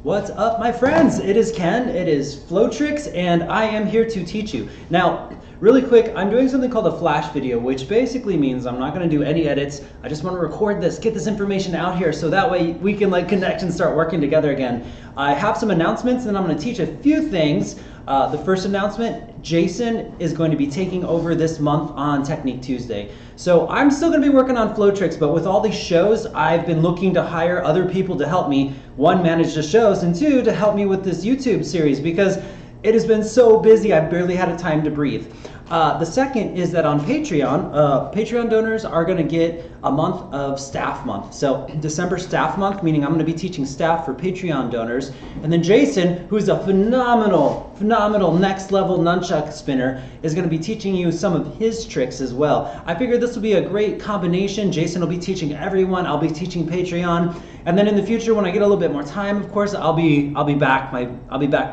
What's up, my friends? It is Ken, it is Flowtricks, and I am here to teach you. Now, really quick, I'm doing something called a flash video, which basically means I'm not going to do any edits. I just want to record this, get this information out here, so that way we can connect and start working together again. I have some announcements, and I'm going to teach a few things. The first announcement, Jason is going to be taking over this month on Technique Tuesday. So I'm still going to be working on Flowtricks, but with all these shows, I've been looking to hire other people to help me, one, manage the shows, and two, to help me with this YouTube series, because it has been so busy, I've barely had a time to breathe. The second is that on Patreon, Patreon donors are going to get a month of staff month. So December staff month, meaning I'm going to be teaching staff for Patreon donors. And then Jason, who's a phenomenal next level nunchuck spinner, is going to be teaching you some of his tricks as well. I figured this will be a great combination. Jason will be teaching everyone. I'll be teaching Patreon. And then in the future, when I get a little bit more time, of course, I'll be back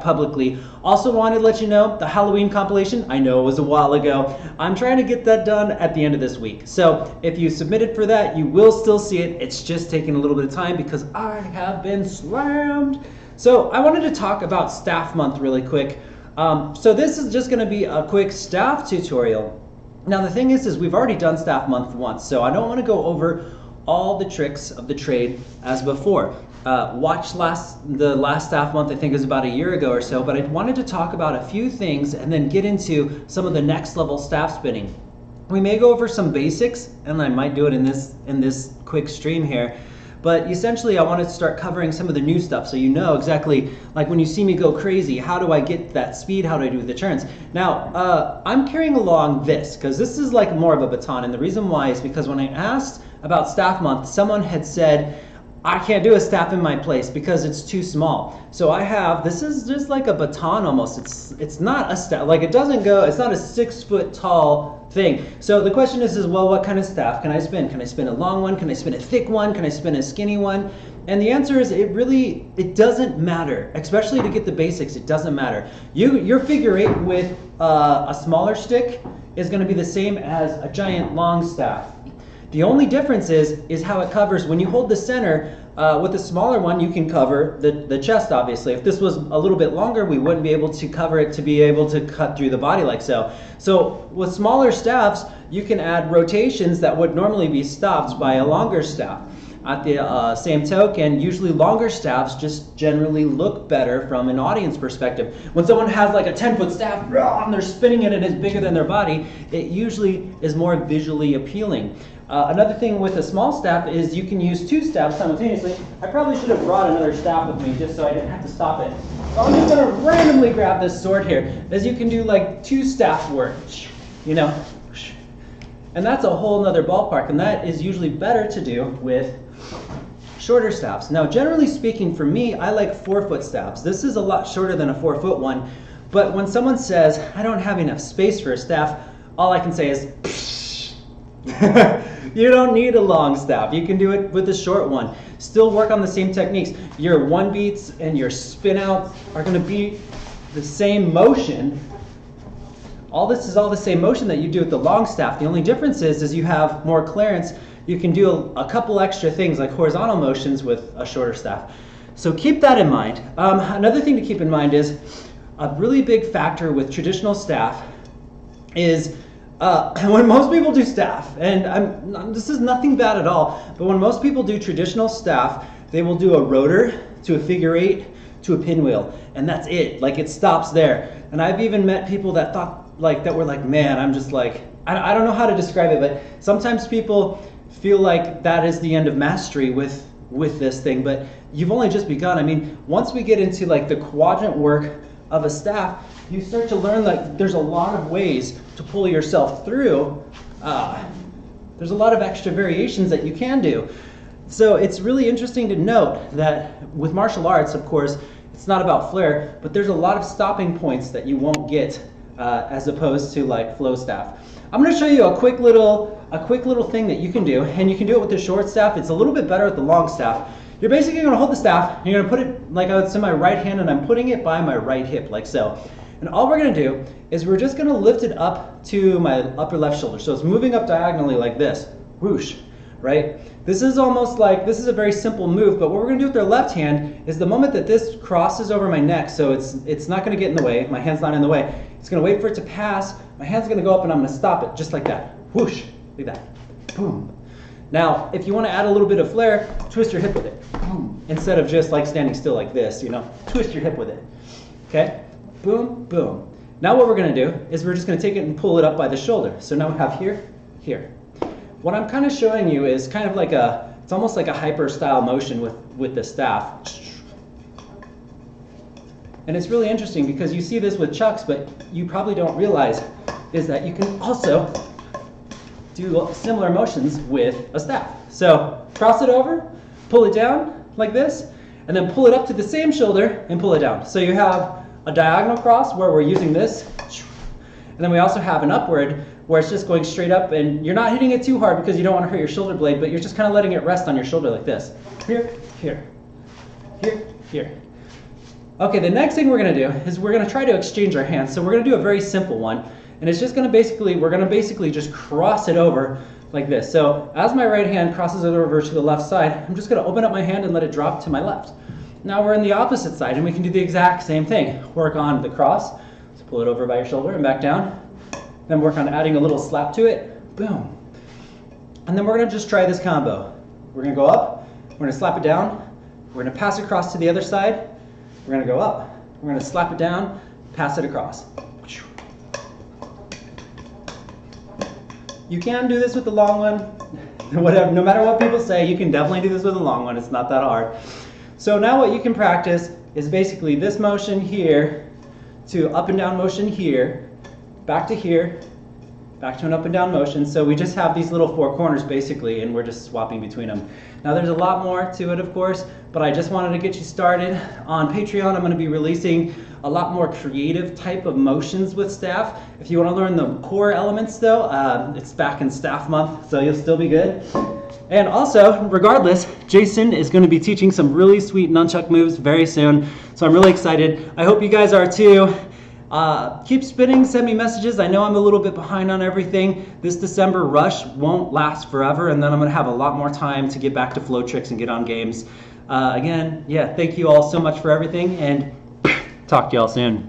publicly. Also wanted to let you know the Halloween compilation. I know it was a while ago. I'm trying to get that done at the end of this week. So if you submitted for that, you will still see it. It's just taking a little bit of time because I have been slammed. So I wanted to talk about staff month really quick. So this is just going to be a quick staff tutorial. Now the thing is we've already done staff month once, so I don't want to go over all the tricks of the trade as before. Watch the last staff month, I think it was about a year ago or so, but I wanted to talk about a few things and then get into some of the next level staff spinning. We may go over some basics, and I might do it in this quick stream here, but essentially I want to start covering some of the new stuff so you know exactly, like when you see me go crazy, how do I get that speed, how do I do the turns? Now, I'm carrying along this, because this is like more of a baton, and the reason why is because when I asked about staff month, someone had said, I can't do a staff in my place because it's too small. So I have, this is just like a baton almost. It's not a staff, like it doesn't go, it's not a 6 foot tall thing. So the question is well, what kind of staff can I spin? Can I spin a long one? Can I spin a thick one? Can I spin a skinny one? And the answer is it doesn't matter, especially to get the basics, it doesn't matter. Your figure eight with a smaller stick is gonna be the same as a giant long staff. The only difference is how it covers. When you hold the center, with the smaller one, you can cover the chest, obviously. If this was a little bit longer, we wouldn't be able to cover it to be able to cut through the body like so. So with smaller staffs, you can add rotations that would normally be stopped by a longer staff. At the same token, usually longer staffs just generally look better from an audience perspective. When someone has like a 10-foot staff and they're spinning it and it's bigger than their body, it usually is more visually appealing. Another thing with a small staff is you can use two staffs simultaneously. I probably should have brought another staff with me just so I didn't have to stop it. So I'm just going to randomly grab this sword here, as you can do like two staff work, you know. And that's a whole nother ballpark, and that is usually better to do with shorter staffs. Now, generally speaking, for me, I like 4-foot staffs. This is a lot shorter than a 4-foot one, but when someone says, I don't have enough space for a staff, all I can say is, you don't need a long staff. You can do it with a short one. Still work on the same techniques. Your one beats and your spin outs are going to be the same motion. All this is all the same motion that you do with the long staff. The only difference is you have more clearance. You can do a couple extra things like horizontal motions with a shorter staff. So keep that in mind. Another thing to keep in mind is a really big factor with traditional staff is when most people do staff, and this is nothing bad at all, but when most people do traditional staff, they will do a rotor to a figure eight to a pinwheel, and that's it. Like, it stops there. And I've even met people that were like, man, I'm just like, I don't know how to describe it, but sometimes people feel like that is the end of mastery with this thing, but you've only just begun. I mean, once we get into like the quadrant work of a staff, you start to learn like there's a lot of ways to pull yourself through. There's a lot of extra variations that you can do. So it's really interesting to note that with martial arts, of course, it's not about flair, but there's a lot of stopping points that you won't get as opposed to like flow staff. I'm going to show you a quick little thing that you can do, and you can do it with the short staff. It's a little bit better with the long staff. You're basically going to hold the staff, you're going to put it like it's in my right hand, and I'm putting it by my right hip like so. And all we're going to do is we're just going to lift it up to my upper left shoulder. So it's moving up diagonally like this. Whoosh. right? This is almost like, this is a very simple move, but what we're gonna do with our left hand is the moment that this crosses over my neck, so it's not gonna get in the way, my hand's not in the way, it's gonna wait for it to pass, my hand's gonna go up and I'm gonna stop it, just like that. Whoosh, like that, boom. Now, if you wanna add a little bit of flair, twist your hip with it. Boom. Instead of just like standing still like this, you know, twist your hip with it, okay? Boom, boom. Now what we're gonna do is we're just gonna take it and pull it up by the shoulder. So now we have here, here. What I'm kind of showing you is kind of like it's almost like a hyper style motion with the staff. And it's really interesting because you see this with chucks, but you probably don't realize is that you can also do similar motions with a staff. So cross it over, pull it down like this, and then pull it up to the same shoulder and pull it down. So you have a diagonal cross where we're using this, and then we also have an upward where it's just going straight up and you're not hitting it too hard because you don't want to hurt your shoulder blade, but you're just kind of letting it rest on your shoulder like this. Here, here, here, here. Okay, the next thing we're going to do is we're going to try to exchange our hands. So we're going to do a very simple one, and it's just going to basically, we're going to basically just cross it over like this. So as my right hand crosses it over to the left side, I'm just going to open up my hand and let it drop to my left. Now we're on the opposite side and we can do the exact same thing. Work on the cross, so pull it over by your shoulder and back down. Then work on adding a little slap to it, boom. And then we're gonna just try this combo. We're gonna go up, we're gonna slap it down, we're gonna pass it across to the other side, we're gonna go up, we're gonna slap it down, pass it across. You can do this with the long one, whatever, no matter what people say, you can definitely do this with a long one, it's not that hard. So now what you can practice is basically this motion here to up and down motion here, back to here, back to an up and down motion. So we just have these little four corners basically, and we're just swapping between them. Now there's a lot more to it, of course, but I just wanted to get you started. On Patreon, I'm going to be releasing a lot more creative type of motions with staff. If you want to learn the core elements though, it's back in staff month, so you'll still be good. And also, regardless, Jason is going to be teaching some really sweet nunchuck moves very soon, so I'm really excited. I hope you guys are too. Keep spinning, send me messages. I know I'm a little bit behind on everything. This December rush won't last forever, and then I'm going to have a lot more time to get back to flow tricks and get on games. Again, yeah, thank you all so much for everything, and talk to y'all soon.